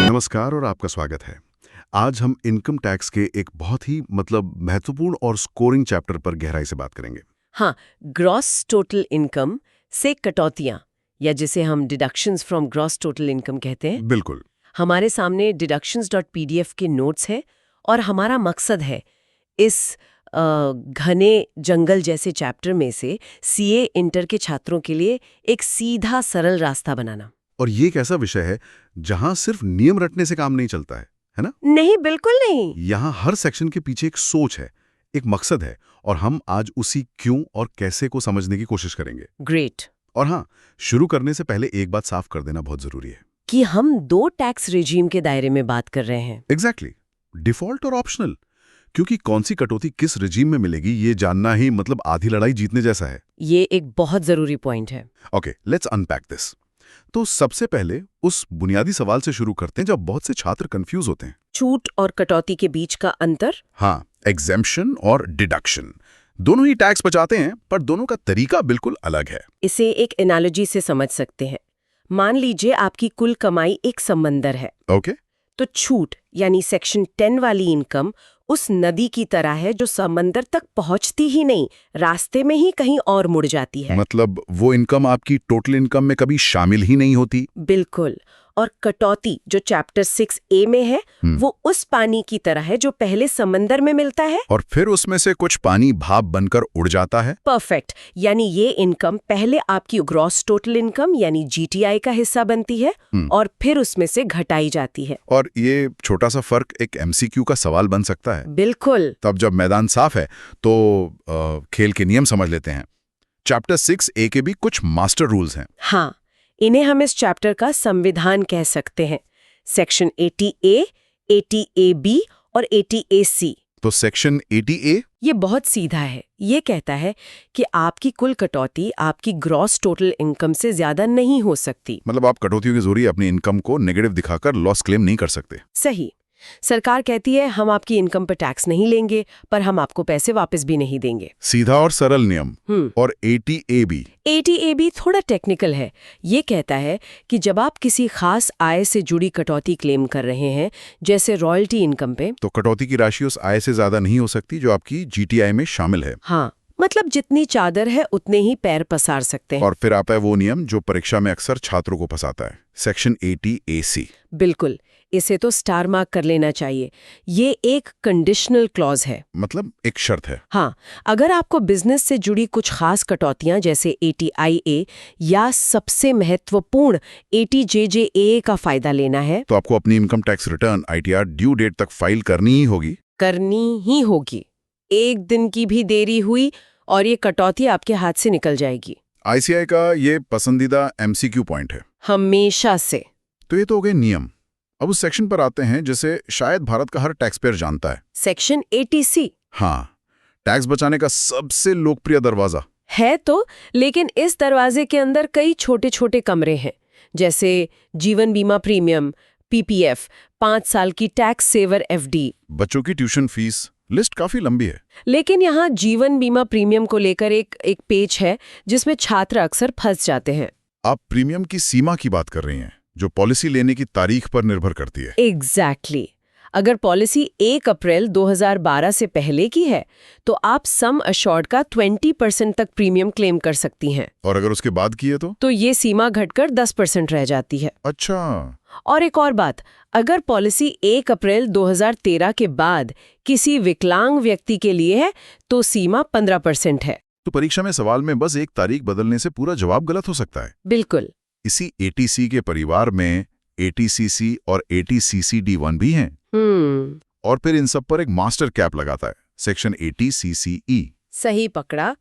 नमस्कार और आपका स्वागत है। आज हम इनकम टैक्स के एक बहुत ही महत्वपूर्ण और स्कोरिंग चैप्टर पर गहराई से बात करेंगे। हाँ, ग्रॉस टोटल इनकम से कटौतियां, या जिसे हम deductions from gross total income कहते हैं। बिल्कुल। हमारे सामने deductions.pdf के नोट्स हैं और हमारा मकसद है इस घने जंगल जैसे चैप्टर में से सीए इंटर के छात्रों के लिए एक सीधा सरल रास्ता बनाना। और ये एक ऐसा विषय है जहां सिर्फ नियम रटने से काम नहीं चलता है ना? नहीं, बिल्कुल नहीं। यहाँ हर सेक्शन के पीछे एक सोच है, एक मकसद है, और हम आज उसी क्यों और कैसे को समझने की कोशिश करेंगे। ग्रेट। और हाँ, शुरू करने से पहले एक बात साफ कर देना बहुत जरूरी है कि हम दो टैक्स रेजिम के दायरे में बात कर रहे हैं। एग्जैक्टली, डिफॉल्ट और ऑप्शनल। क्योंकि कौन सी कटौती किस रेजिम में मिलेगी ये जानना ही आधी लड़ाई जीतने जैसा है। ये एक बहुत जरूरी पॉइंट है। Okay, let's unpack this. तो सबसे पहले उस बुनियादी सवाल से शुरू करते हैं जब बहुत से छात्र कंफ्यूज होते हैं। छूट और कटौती के बीच का अंतर? हाँ, एग्जेम्पशन और डिडक्शन दोनों ही टैक्स बचाते हैं, पर दोनों का तरीका बिल्कुल अलग है। इसे एक एनालॉजी से समझ सकते हैं। मान लीजिए आपकी कुल कमाई एक समंदर है। ओके। तो छूट यानी सेक्शन 10 वाली इनकम उस नदी की तरह है जो समंदर तक पहुंचती ही नहीं, रास्ते में ही कहीं और मुड़ जाती है। मतलब वो इनकम आपकी टोटल इनकम में कभी शामिल ही नहीं होती। बिल्कुल। और कटौती जो चैप्टर 6A में है, वो उस पानी की तरह है जो पहले समंदर में मिलता है और फिर उसमें से कुछ पानी भाप बनकर उड़ जाता है। परफेक्ट। यानी ये इनकम पहले आपकी ग्रॉस टोटल इनकम यानी जीटीआई का हिस्सा बनती है और फिर उसमें से घटाई जाती है। और ये छोटा सा फर्क एक एमसीक्यू का सवाल बन सकता है। बिल्कुल। तब जब मैदान साफ है तो खेल के नियम समझ लेते हैं। चैप्टर 6A के भी कुछ मास्टर रूल्स हैं। हाँ, इन्हें हम इस चैप्टर का संविधान कह सकते हैं। सेक्शन 80A, 80AB और 80AC। तो सेक्शन 80A ये बहुत सीधा है। ये कहता है कि आपकी कुल कटौती आपकी ग्रॉस टोटल इनकम से ज्यादा नहीं हो सकती। मतलब आप कटौतियों के जरिए अपनी इनकम को नेगेटिव दिखाकर लॉस क्लेम नहीं कर सकते। सही। सरकार कहती है हम आपकी इनकम पर टैक्स नहीं लेंगे, पर हम आपको पैसे वापस भी नहीं देंगे। सीधा और सरल नियम। और 80AB? 80AB थोड़ा टेक्निकल है। ये कहता है कि जब आप किसी खास आय से जुड़ी कटौती क्लेम कर रहे हैं, जैसे रॉयल्टी इनकम पे, तो कटौती की राशि उस आय से ज्यादा नहीं हो सकती जो आपकी जीटीआई में शामिल है। हाँ, मतलब जितनी चादर है उतने ही पैर पसार सकते हैं। और फिर आता है वो नियम जो परीक्षा में अक्सर छात्रों को फंसाता है, सेक्शन 80AC। बिल्कुल, इसे तो स्टार मार्क कर लेना चाहिए। ये एक कंडीशनल क्लॉज है, मतलब एक शर्त है। हाँ, अगर आपको बिजनेस से जुड़ी कुछ खास कटौतियां जैसे 80IA या सबसे महत्वपूर्ण 80JJAA का फायदा लेना है, तो आपको अपनी income tax return ITR due date तक फाइल करनी ही होगी। एक दिन की भी देरी हुई और ये कटौती आपके हाथ से निकल जाएगी। ICI का ये पसंदीदा MCQ पॉइंट है हमेशा से। तो ये तो हो गए नियम। अब उस सेक्शन पर आते हैं जिसे शायद भारत का हर टैक्स पेयर जानता है, सेक्शन 80C। हाँ, टैक्स बचाने का सबसे लोकप्रिय दरवाजा है तो, लेकिन इस दरवाजे के अंदर कई छोटे छोटे कमरे हैं, जैसे जीवन बीमा प्रीमियम, PPF, 5 साल की टैक्स सेवर FD, बच्चों की ट्यूशन फीस। लिस्ट काफी लंबी है। लेकिन यहाँ जीवन बीमा प्रीमियम को लेकर एक पेज है जिसमें छात्र अक्सर फंस जाते हैं। आप प्रीमियम की सीमा की बात कर रही हैं, जो पॉलिसी लेने की तारीख पर निर्भर करती है। एग्जैक्टली। अगर पॉलिसी 1 अप्रैल 2012 से पहले की है, तो आप सम अश्योर्ड का 20% तक प्रीमियम क्लेम कर सकती हैं। और अगर उसके बाद की है तो ये सीमा घटकर 10% रह जाती है। अच्छा। और एक और बात, अगर पॉलिसी 1 अप्रैल 2013 के बाद किसी विकलांग व्यक्ति के लिए है, तो सीमा 15% है। तो परीक्षा में सवाल में बस एक तारीख बदलने से पूरा जवाब गलत हो सकता है। बिल्कुल। इसी 80C के परिवार में 80CC और 80CCD1 भी हैं। और फिर इन सब पर एक मास्टर कैप लगाता है, सेक्शन 80CCE। सही पकड़ा।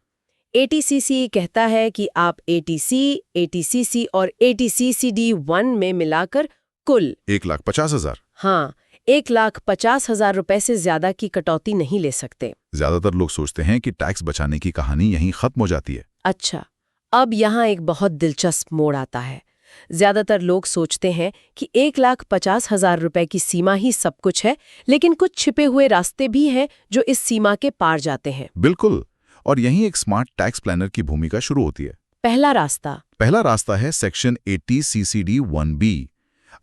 80CCE कहता है कि आप 80C, 80CC और 80CCD1 में मिलाकर कुल 1,50,000। हाँ, 1,50,000 रुपए से ज्यादा की कटौती नहीं ले सकते। ज्यादातर लोग सोचते हैं कि टैक्स बचाने की कहानी यहीं खत्म हो जाती है। अच्छा, अब यहाँ एक बहुत दिलचस्प मोड़ आता है। ज्यादातर लोग सोचते हैं कि 1,50,000 रुपए की सीमा ही सब कुछ है, लेकिन कुछ छिपे हुए रास्ते भी हैं जो इस सीमा के पार जाते हैं। बिल्कुल। और यहीं एक स्मार्ट टैक्स प्लानर की भूमिका शुरू होती है। पहला रास्ता है सेक्शन 80 CCD 1B।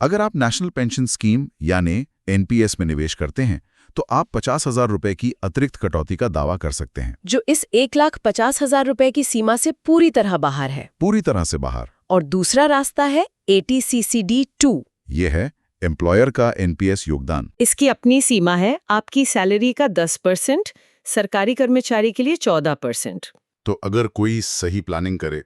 अगर आप नेशनल पेंशन स्कीम यानी NPS में निवेश करते हैं तो आप 50,000 रुपए की अतिरिक्त कटौती का दावा कर सकते हैं, जो इस 1,50,000 रुपए की सीमा से पूरी तरह बाहर है। पूरी तरह से बाहर। और दूसरा रास्ता है 80 CCD 2। ये है एम्प्लॉयर का NPS योगदान। इसकी अपनी सीमा है, आपकी सैलरी का 10%, सरकारी कर्मचारी के लिए 14%। तो अगर कोई सही प्लानिंग करे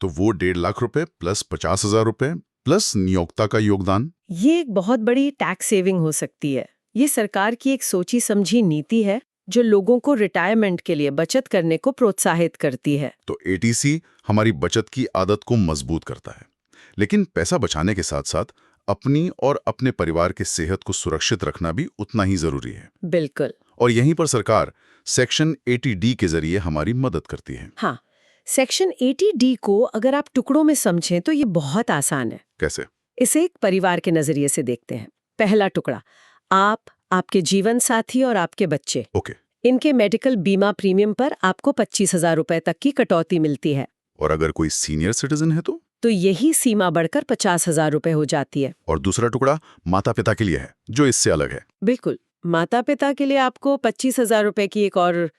तो वो 1.5 लाख रुपए प्लस 50,000 रुपए प्लस नियोक्ता का योगदान। ये एक बहुत बड़ी टैक्स सेविंग हो सकती है। ये सरकार की एक सोची समझी नीति है जो लोगों को रिटायरमेंट के लिए बचत करने को प्रोत्साहित करती है। तो ATC हमारी बचत की आदत को मजबूत करता है, लेकिन पैसा बचाने के साथ साथ अपनी और अपने परिवार की सेहत को सुरक्षित रखना भी उतना ही जरूरी है। बिल्कुल। और यहीं पर सरकार सेक्शन 80D के जरिए हमारी मदद करती है। हाँ, सेक्शन 80D को अगर आप टुकड़ों में समझें तो ये बहुत आसान है। कैसे? इसे एक परिवार के नजरिए से देखते हैं। पहला टुकड़ा, आप, आपके जीवन साथी और आपके बच्चे। ओके। इनके मेडिकल बीमा प्रीमियम पर आपको 25,000 रुपए तक की कटौती मिलती है। और अगर कोई सीनियर सिटीजन है तो यही सीमा बढ़कर 50,000 रुपए हो जाती है। और दूसरा टुकड़ा माता पिता के लिए है, जो इससे अलग है। बिल्कुल, माता पिता के लिए आपको 25,000 रुपए की एक और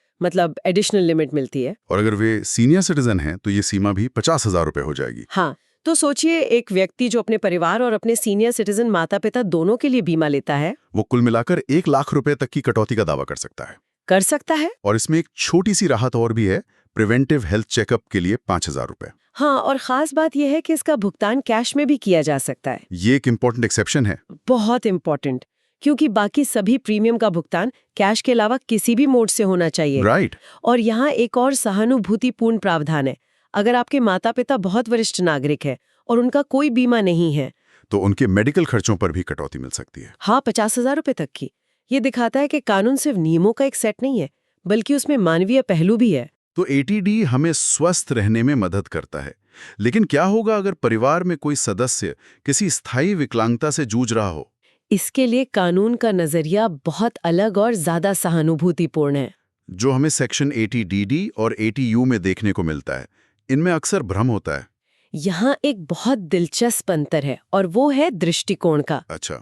एडिशनल लिमिट मिलती है। और अगर वे सीनियर सिटीजन हैं तो ये सीमा भी 50,000 रुपए हो जाएगी। हाँ, तो सोचिए एक व्यक्ति जो अपने परिवार और अपने सीनियर सिटीजन माता पिता दोनों के लिए बीमा लेता है, वो कुल मिलाकर 1 लाख रुपए तक की कटौती का दावा कर सकता है। और इसमें एक छोटी सी राहत और भी है, प्रिवेंटिव हेल्थ चेकअप के लिए 5,000 रुपए। हाँ, और खास बात यह है कि इसका भुगतान कैश में भी किया जा सकता है। ये एक इम्पोर्टेंट एक्सेप्शन है। बहुत इम्पोर्टेंट, क्योंकि बाकी सभी प्रीमियम का भुगतान कैश के अलावा किसी भी मोड से होना चाहिए। राइट। और यहाँ एक और सहानुभूतिपूर्ण प्रावधान है। अगर आपके माता पिता बहुत वरिष्ठ नागरिक है और उनका कोई बीमा नहीं है तो उनके मेडिकल खर्चों पर भी कटौती मिल सकती है। हाँ, 50,000 रुपए तक की। ये दिखाता है कि कानून सिर्फ नियमों का एक सेट नहीं है, बल्कि उसमें मानवीय पहलू भी है। तो 80D हमें स्वस्थ रहने में मदद करता है, लेकिन क्या होगा अगर परिवार में कोई सदस्य किसी स्थायी विकलांगता से जूझ रहा हो? इसके लिए कानून का नजरिया बहुत अलग और ज्यादा सहानुभूतिपूर्ण है, जो हमें सेक्शन 80DD और 80U में देखने को मिलता है। इनमें अक्सर भ्रम होता है। यहाँ एक बहुत दिलचस्प अंतर है और वो है दृष्टिकोण का। अच्छा।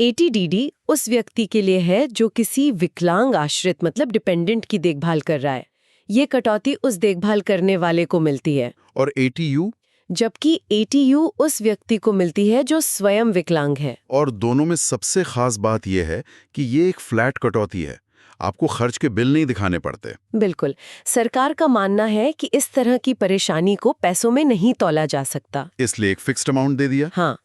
80DD उस व्यक्ति के लिए है जो किसी विकलांग आश्रित डिपेंडेंट की देखभाल कर रहा है। ये कटौती उस देखभाल करने वाले को मिलती है। और 80U? जबकि 80U उस व्यक्ति को मिलती है जो स्वयं विकलांग है। और दोनों में सबसे खास बात यह है कि ये एक फ्लैट कटौती है, आपको खर्च के बिल नहीं दिखाने पड़ते। बिल्कुल, सरकार का मानना है कि इस तरह की परेशानी को पैसों में नहीं तौला जा सकता, इसलिए एक फिक्स्ड अमाउंट दे दिया। हाँ,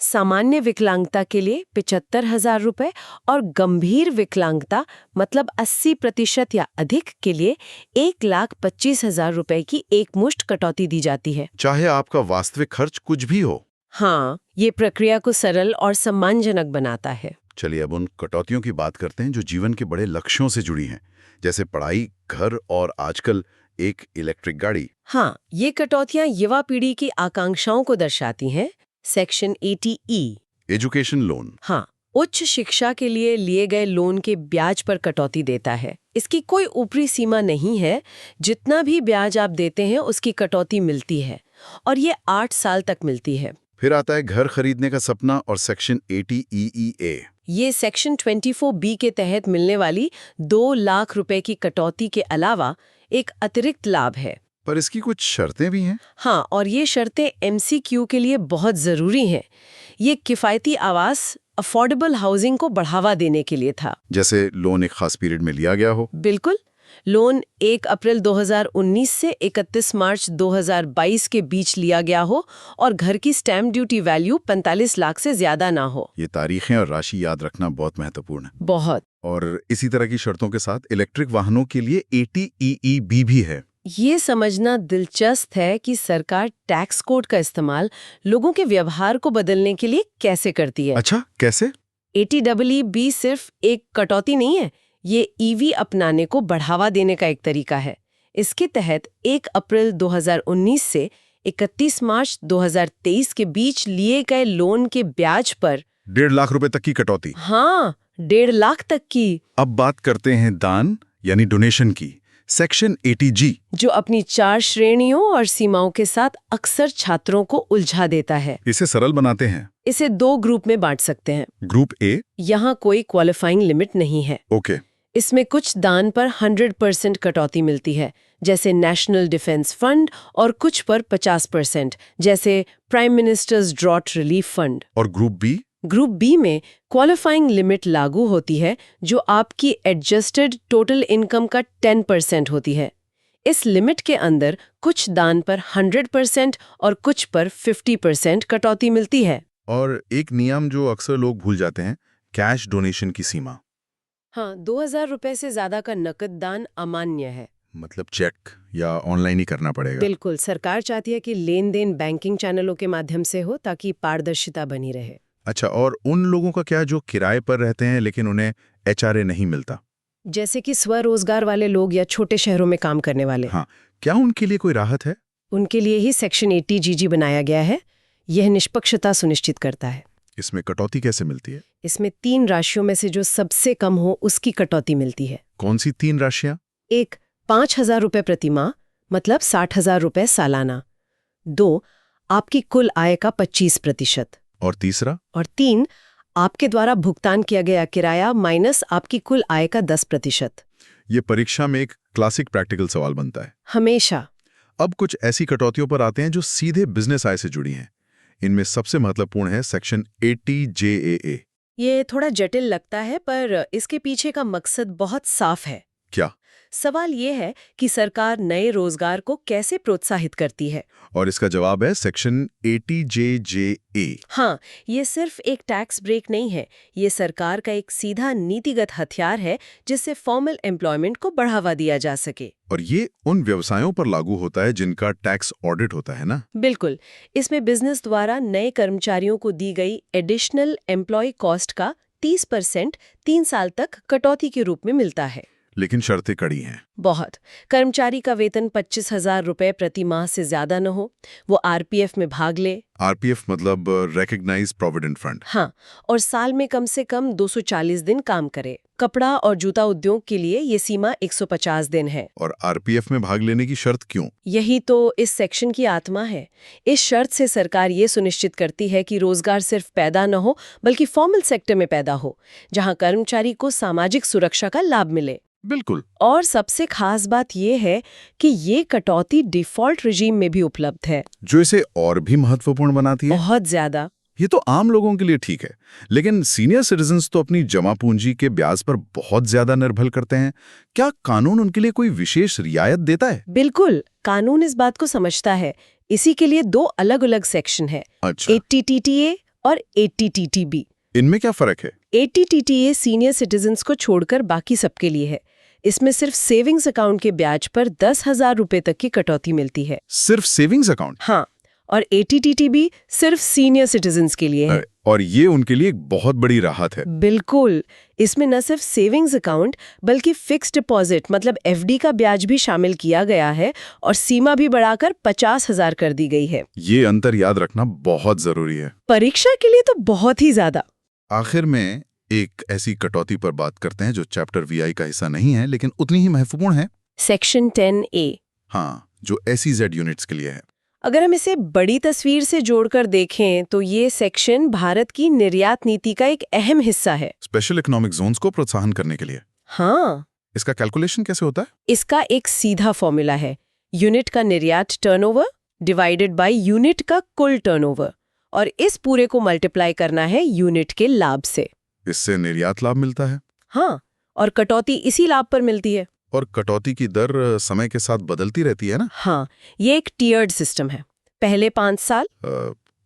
सामान्य विकलांगता के लिए 75,000 रुपए और गंभीर विकलांगता 80% या अधिक के लिए 1,25,000 रुपए की एक मुश्त कटौती दी जाती है, चाहे आपका वास्तविक खर्च कुछ भी हो। हाँ, ये प्रक्रिया को सरल और सम्मानजनक बनाता है। चलिए अब उन कटौतियों की बात करते हैं जो जीवन के बड़े लक्ष्यों से जुड़ी हैं, जैसे पढ़ाई, घर और आजकल एक इलेक्ट्रिक गाड़ी। हाँ, ये कटौतियां युवा पीढ़ी की आकांक्षाओं को दर्शाती हैं। Section 80E education loan. हाँ, उच्च शिक्षा के लिए लिए गए लोन के ब्याज पर कटौती देता है। इसकी कोई ऊपरी सीमा नहीं है, जितना भी ब्याज आप देते हैं उसकी कटौती मिलती है और ये 8 साल तक मिलती है। फिर आता है घर खरीदने का सपना और सेक्शन 80EEA। ये सेक्शन 24B के तहत मिलने वाली 2 लाख रुपए की कटौती के अलावा एक अतिरिक्त लाभ है। पर इसकी कुछ शर्तें भी हैं। हाँ, और ये शर्तें MCQ के लिए बहुत ज़रूरी हैं। ये किफ़ायती आवास, अफोर्डेबल हाउसिंग को बढ़ावा देने के लिए था। जैसे लोन एक खास पीरियड में लिया गया हो। बिल्कुल, लोन 1 अप्रैल 2019 से 31 मार्च 2022 के बीच लिया गया हो और घर की स्टैम्प ड्यूटी वैल्यू 45 लाख से ज्यादा ना हो। ये तारीखें और राशि याद रखना बहुत महत्वपूर्ण है। बहुत। और इसी तरह की शर्तों के साथ इलेक्ट्रिक वाहनों के लिए 80EEB भी है। ये समझना दिलचस्प है कि सरकार टैक्स कोड का इस्तेमाल लोगों के व्यवहार को बदलने के लिए कैसे करती है। अच्छा, कैसे? 80EEB सिर्फ एक कटौती नहीं है, ये EV अपनाने को बढ़ावा देने का एक तरीका है। इसके तहत 1 अप्रैल 2019 से 31 मार्च 2023 के बीच लिए गए लोन के ब्याज पर 1.5 लाख रुपए तक की कटौती। हाँ, 1.5 लाख तक की। अब बात करते हैं दान यानी डोनेशन की। Section 80G। जो अपनी 4 श्रेणियों और सीमाओं के साथ अक्सर छात्रों को उलझा देता है। इसे सरल बनाते हैं। इसे 2 ग्रुप में बांट सकते हैं। Group A. यहाँ कोई क्वालिफाइंग लिमिट नहीं है। ओके। इसमें कुछ दान पर 100% कटौती मिलती है, जैसे नेशनल डिफेंस फंड, और कुछ पर 50%, जैसे prime minister's drought relief fund. और ग्रुप बी? ग्रुप बी में क्वालिफाइंग लिमिट लागू होती है, जो आपकी एडजस्टेड टोटल इनकम का 10% होती है। इस लिमिट के अंदर कुछ दान पर 100% और कुछ पर 50% कटौती मिलती है। और एक नियम जो अक्सर लोग भूल जाते हैं, कैश डोनेशन की सीमा। हाँ, 2000 रुपए से ज्यादा का नकद दान अमान्य है। मतलब चेक या ऑनलाइन ही करना पड़ेगा? बिल्कुल, सरकार चाहती है कि लेन देन बैंकिंग चैनलों के माध्यम से हो, ताकि पारदर्शिता बनी रहे। अच्छा, और उन लोगों का क्या जो किराए पर रहते हैं लेकिन उन्हें HRA नहीं मिलता? जैसे कि स्वरोजगार वाले लोग या छोटे शहरों में काम करने वाले। हाँ, क्या उनके लिए कोई राहत है? उनके लिए ही सेक्शन 80GG बनाया गया है। यह निष्पक्षता सुनिश्चित करता है। इसमें कटौती कैसे मिलती है? इसमें 3 राशियों में से जो सबसे कम हो उसकी कटौती मिलती है। कौन सी 3 राशियां? एक, 5000 रुपए प्रति माह, मतलब 60,000 रुपए सालाना। 2, आपकी कुल आय का 25%। और तीसरा? और 3, आपके द्वारा भुगतान किया गया किराया माइनस आपकी कुल आय का 10%। ये परीक्षा में एक क्लासिक प्रैक्टिकल सवाल बनता है। हमेशा। अब कुछ ऐसी कटौतियों पर आते हैं जो सीधे बिजनेस आय से जुड़ी हैं। इनमें सबसे महत्वपूर्ण है सेक्शन 80JAA। ये थोड़ा जटिल लगता है, पर इसके पीछे का मकसद बहुत साफ है। क्या? सवाल ये है कि सरकार नए रोजगार को कैसे प्रोत्साहित करती है। और इसका जवाब है सेक्शन 80JJA। हाँ, ये सिर्फ एक टैक्स ब्रेक नहीं है, ये सरकार का एक सीधा नीतिगत हथियार है जिससे फॉर्मल एम्प्लॉयमेंट को बढ़ावा दिया जा सके। और ये उन व्यवसायों पर लागू होता है जिनका टैक्स ऑडिट होता है ना? बिल्कुल। इसमें बिजनेस द्वारा नए कर्मचारियों को दी गई एडिशनल एम्प्लॉय कॉस्ट का 30% 3 साल तक कटौती के रूप में मिलता है। लेकिन शर्तें कड़ी हैं। बहुत। कर्मचारी का वेतन 25,000 रुपए प्रति माह से ज्यादा न हो, वो RPF में भाग ले। RPF मतलब रिकॉग्नाइज्ड प्रोविडेंट फंड। हाँ, और साल में कम से कम 240 दिन काम करे। कपड़ा और जूता उद्योग के लिए ये सीमा 150 दिन है। और RPF में भाग लेने की शर्त क्यों? यही तो इस सेक्शन की आत्मा है। इस शर्त से सरकार ये सुनिश्चित करती है कि रोजगार सिर्फ पैदा न हो, बल्कि फॉर्मल सेक्टर में पैदा हो, जहां कर्मचारी को सामाजिक सुरक्षा का लाभ मिले। बिल्कुल। और सबसे खास बात यह है कि ये कटौती डिफॉल्ट रिजीम में भी उपलब्ध है, जो इसे और भी महत्वपूर्ण बनाती है। बहुत ज्यादा। ये तो आम लोगों के लिए ठीक है, लेकिन सीनियर सिटीजन्स तो अपनी जमा पूंजी के ब्याज पर बहुत ज्यादा निर्भर करते हैं। क्या कानून उनके लिए कोई विशेष रियायत देता है? बिल्कुल, कानून इस बात को समझता है। इसी के लिए 2 अलग-अलग सेक्शन है। अच्छा। 80TTA और 80TTB। इनमें क्या फर्क है? 80TTA सीनियर सिटीजन्स को छोड़कर बाकी सबके लिए है। इसमें सिर्फ सेविंग्स अकाउंट के ब्याज पर 10,000 रुपए तक की कटौती मिलती है। सिर्फ सेविंग्स अकाउंट? हाँ, और 80TTB सिर्फ सीनियर सिटीजन्स के लिए है। और ये उनके लिए एक बहुत बड़ी राहत है। बिल्कुल। इसमें न सिर्फ सेविंग्स अकाउंट बल्कि फिक्स्ड डिपॉजिट मतलब FD का ब्याज भी शामिल किया गया है, और सीमा भी बढ़ाकर 50,000 कर दी गई है। ये अंतर याद रखना बहुत जरूरी है। परीक्षा के लिए तो बहुत ही ज्यादा। आखिर में एक ऐसी कटौती पर बात करते हैं जो चैप्टर VI का हिस्सा नहीं है, लेकिन उतनी ही महत्वपूर्ण है। Section 10A। हाँ, जो SEZ यूनिट्स के लिए है। अगर हम इसे बड़ी तस्वीर से जोड़कर देखें तो ये सेक्शन भारत की निर्यात नीति का एक अहम हिस्सा है। स्पेशल इकोनॉमिक जोन्स को प्रोत्साहन करने के लिए। हाँ। इसका कैलकुलेशन कैसे होता है? इसका एक सीधा फॉर्मूला है, यूनिट का निर्यात टर्नओवर डिवाइडेड बाय यूनिट का कुल टर्नओवर, और इस पूरे को मल्टीप्लाई करना है यूनिट के लाभ से। इससे निर्यात लाभ मिलता है। हाँ, और कटौती इसी लाभ पर मिलती है। और कटौती की दर समय के साथ बदलती रहती है ना? हाँ, ये एक टियर्ड सिस्टम है। पहले 5 साल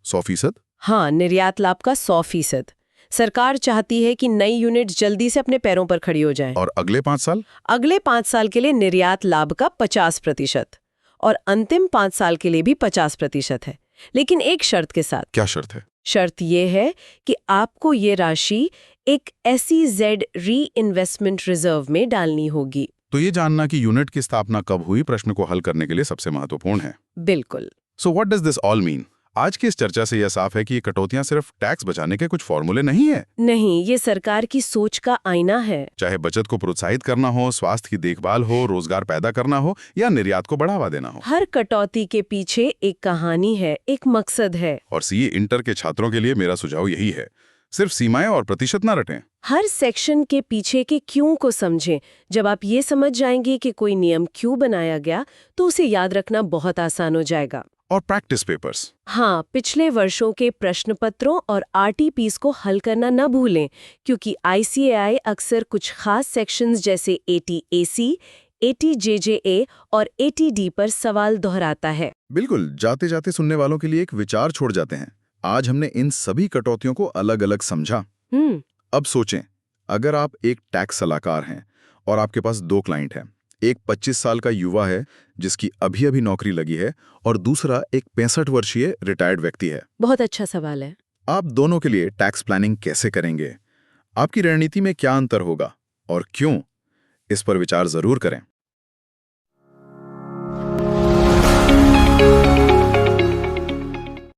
100%। हाँ, निर्यात लाभ का 100%। सरकार चाहती है कि नई यूनिट जल्दी से अपने पैरों पर खड़ी हो जाए। और अगले 5 साल? अगले 5 साल के लिए निर्यात लाभ का 50%, और अंतिम 5 साल के लिए भी 50% है, लेकिन एक शर्त के साथ। क्या शर्त है? शर्त ये है कि आपको ये राशि एक SEZ री इन्वेस्टमेंट रिजर्व में डालनी होगी। तो ये जानना कि यूनिट की स्थापना कब हुई प्रश्न को हल करने के लिए सबसे महत्वपूर्ण है। बिल्कुल। So what does this all mean? आज की इस चर्चा से यह साफ है कि ये कटौतियां सिर्फ टैक्स बचाने के कुछ फॉर्मूले नहीं है। नहीं, ये सरकार की सोच का आईना है। चाहे बचत को प्रोत्साहित करना हो, स्वास्थ्य की देखभाल हो, रोजगार पैदा करना हो या निर्यात को बढ़ावा देना हो। हर कटौती के पीछे एक कहानी है, एक मकसद है। और सीए इंटर के छात्रों के लिए मेरा सुझाव यही है, सिर्फ सीमाएं और प्रतिशत ना रटें। हर सेक्शन के पीछे के क्यों को समझें। जब आप ये समझ जाएंगे कि कोई नियम क्यों बनाया गया, तो उसे याद रखना बहुत आसान हो जाएगा। और प्रैक्टिस पेपर्स। हाँ, पिछले वर्षों के प्रश्न पत्रों और आरटीपीस को हल करना न भूलें, क्योंकि आईसीएआई अक्सर कुछ खास सेक्शंस जैसे एटीएसी, एटीजेजेए और एटीडी पर सवाल दोहराता है। बिल्कुल, जाते जाते सुनने वालों के लिए एक विचार छोड़ जाते हैं। आज हमने इन सभी कटौतियों को अलग अलग समझा। अब सोचें, अगर आप एक टैक्स सलाहकार हैं और आपके पास 2 क्लाइंट हैं, एक 25 साल का युवा है जिसकी अभी अभी नौकरी लगी है और दूसरा एक 65 वर्षीय रिटायर्ड व्यक्ति है। बहुत अच्छा सवाल है। आप दोनों के लिए टैक्स प्लानिंग कैसे करेंगे? आपकी रणनीति में क्या अंतर होगा और क्यों? इस पर विचार जरूर करें।